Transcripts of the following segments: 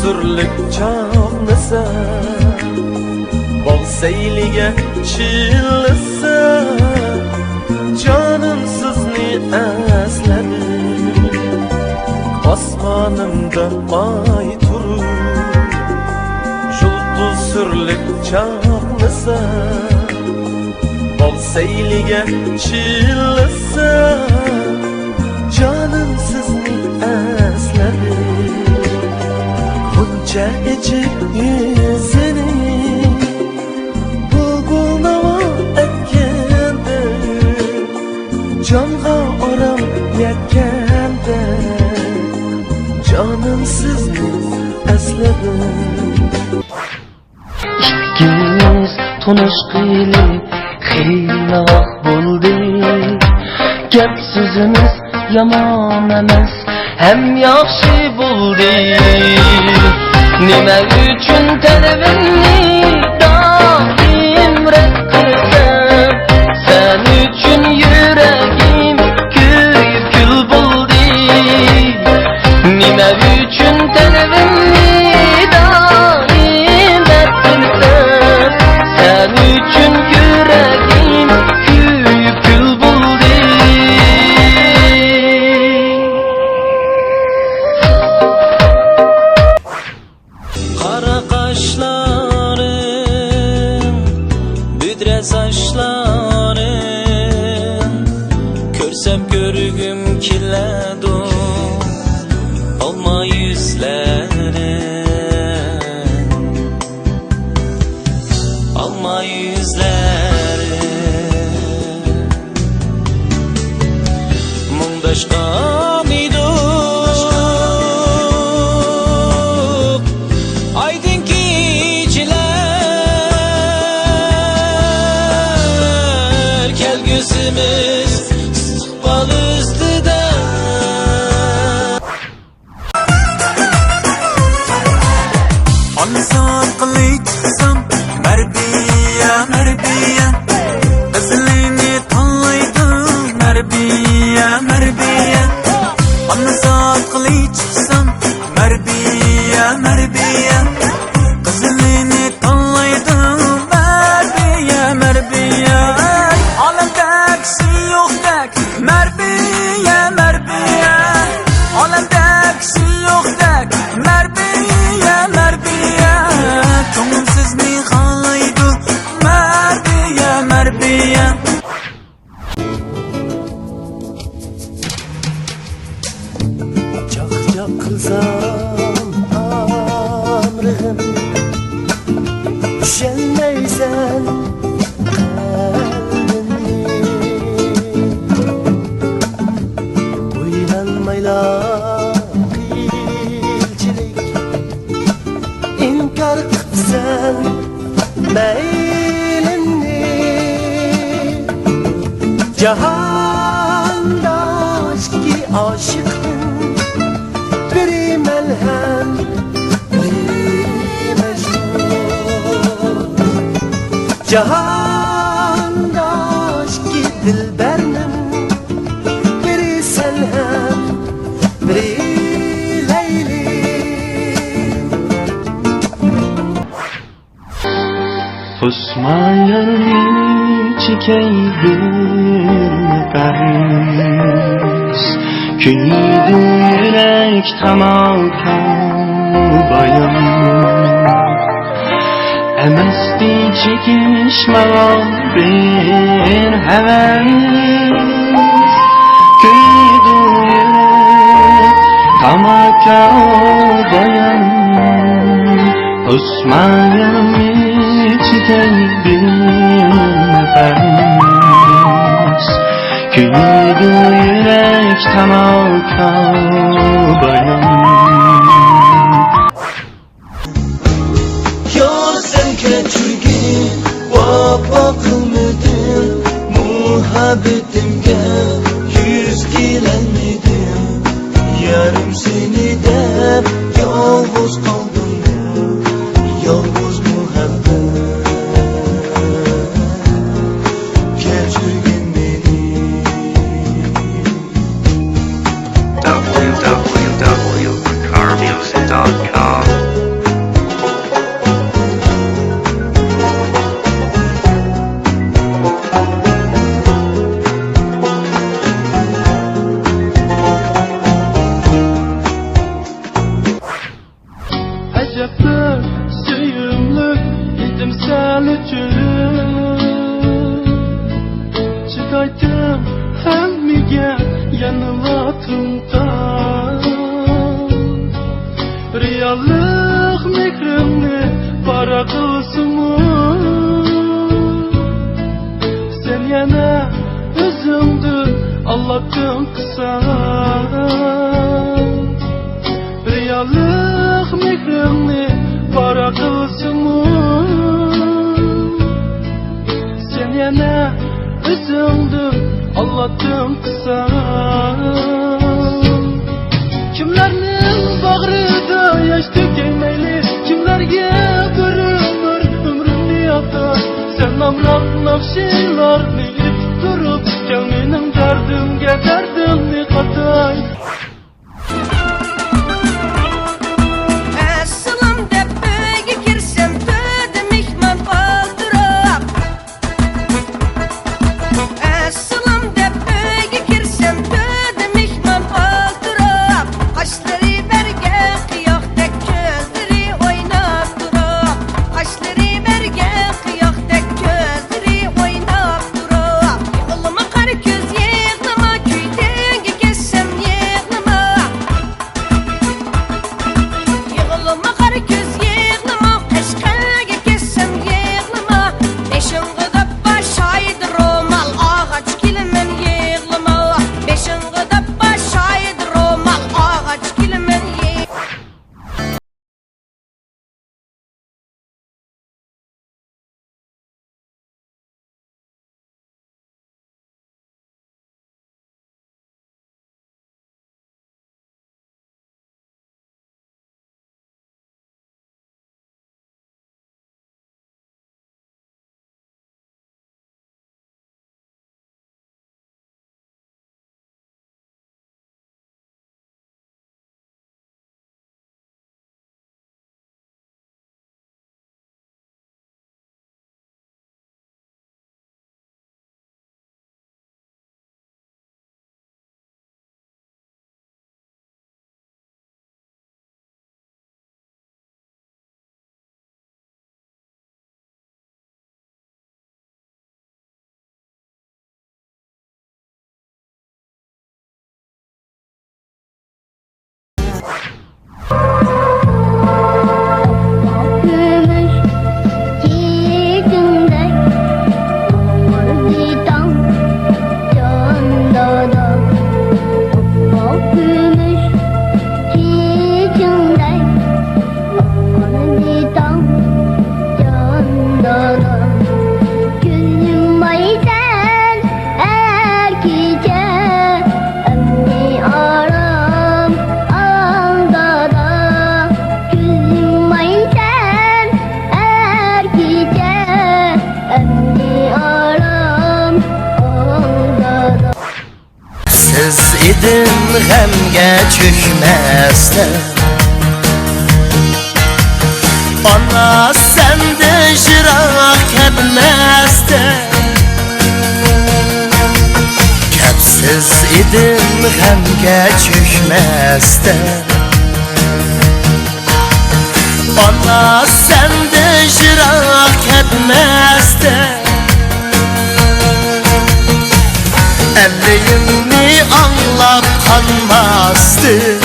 Buldusurlik çağnasa Bol seyliga chillasa Canım sizni esladim Osmonimda ay turib Buldusurlik çağnasa Bol seyliga chillasa Canım sizni esladim Buncha ichib yuzini Bulbul navo etganda Jonga orom yakkanda Canım sizni esladim İkimiz tanışqili xiyloq bo'ldi Gap so'zimiz yomon emas hem yaxshi bo'ldi Nima uchun talabimni doim rad qilsam Sen uchun yuragim kuyib kul bo'ldi Nima uchun talabimni doim rad qilsam Sen uchun yuragim kuyib kul bo'ldi Qara qoshlaring, budra sochlaring Ko'rsam ko'rgim keladi olma yuzlaring Olma yuzlaring Mungdashqan Aydın geceler Kelgüsümüz sıkbal üstüde Ansan kılıçsam merbiye merbiye Kızılını tanlaydım merbiye merbiye Ansan kılıçsam merbiye merbiye Kızılını tanlaydım merbiye merbiye Alemdek şey yok dek merbiye merbiye Alemdek şey yok dek merbiye merbiye Çoğum sizni xalaydı merbiye merbiye Çaq qilsam amrig'im Tushanmaysan qalbimni O'ylanmayla qiyinchilik Inkor qilsan maylimni Jahonda ishqi oshiqdim Biri melhem, biri mecnun Cahanda aşkı dilbernim Biri senhem, biri Leyli Osmanlı çekeydim Köyüydü yürek tamamka bayan Emesti çekişmem bir heves Köyüydü yürek tamamka bayan Osmanlı çekeydim Köyüydü yürek tamamka bayan Sen keçirgin vapa qilmidin Muhabbetimga yüz kelanmidin Yarim seni deb yolg'iz qoldim Yolg'iz muhabbet Keçirgin meni www derdini para kılsımı. Sen yana özündür Allah'tan kısa. Kimlerinin bağrıda yaş dökemeyli, kimlerge bir ömrümni yapar. Sen namlanlap şeylarni ip durup, gel menin derdimge derdimni katay. Edim gemge çökmezden, ana sende jirak etmezden. Kepsiz edim gemge çökmezden, ana sende jirak etmezden. Elleğimni anlap kanmazdım,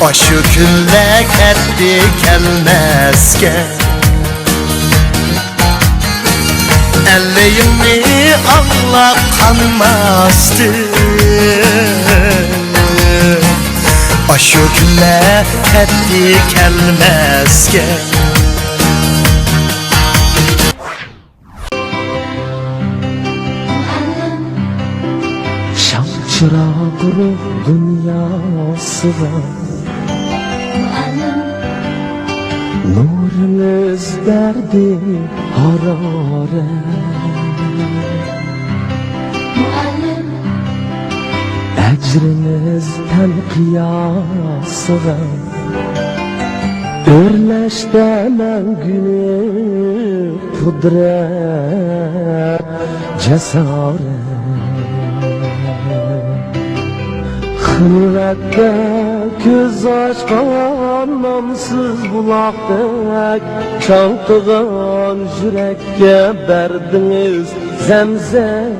başı küllek etti gelmezken. Elleğimni anlap kanmazdım, başı küllek etti gelmezken. Çırağırı dünyasına nurunuz verdi hararet. Ecrinizden kıyasına örleştemem günü kudret cesaret. Hırvette göz açkan namsız bulakdek çaltıgan yürekке berdiniz zemzem.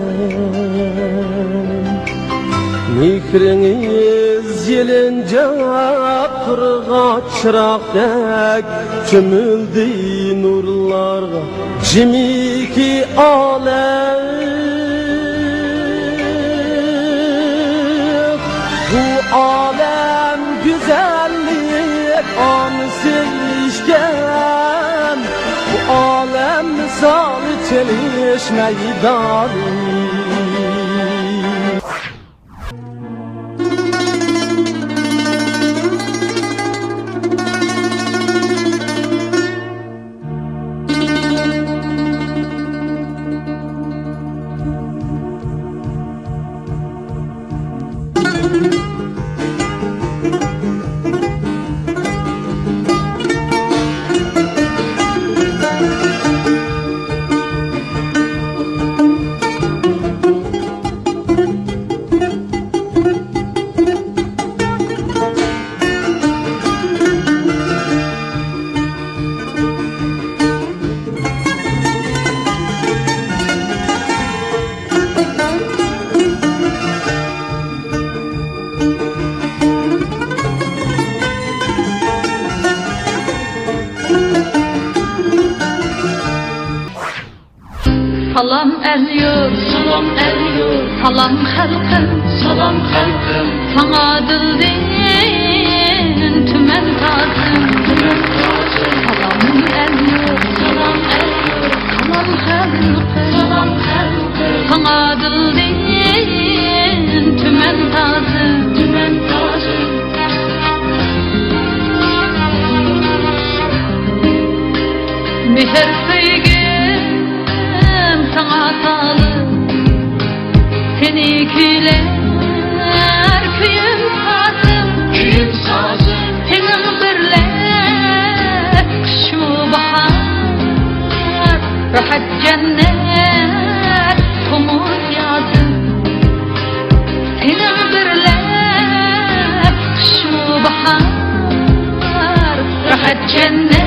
Mikriniz yelince kırga çırakdek çömüldü nurlarga cimiki alem. Bu alem güzel onu sevişken bu alem misali çeliş meydanı. Salam el-yurt, salam el-yurt, salam halkım, salam halkım. Sana dilden tümen tazım, tümen tazım. Salam el-yurt, salam el-yurt, salam halkım, salam halkım. Sana dilden tümen tazım, tümen tazım. Meher sevgim sana sağlık, seni küler köyüm sazım, köyüm sazım. Senin birle şu bahar, rahat cennet umut yazım. Senin birle şu bahar, rahat cennet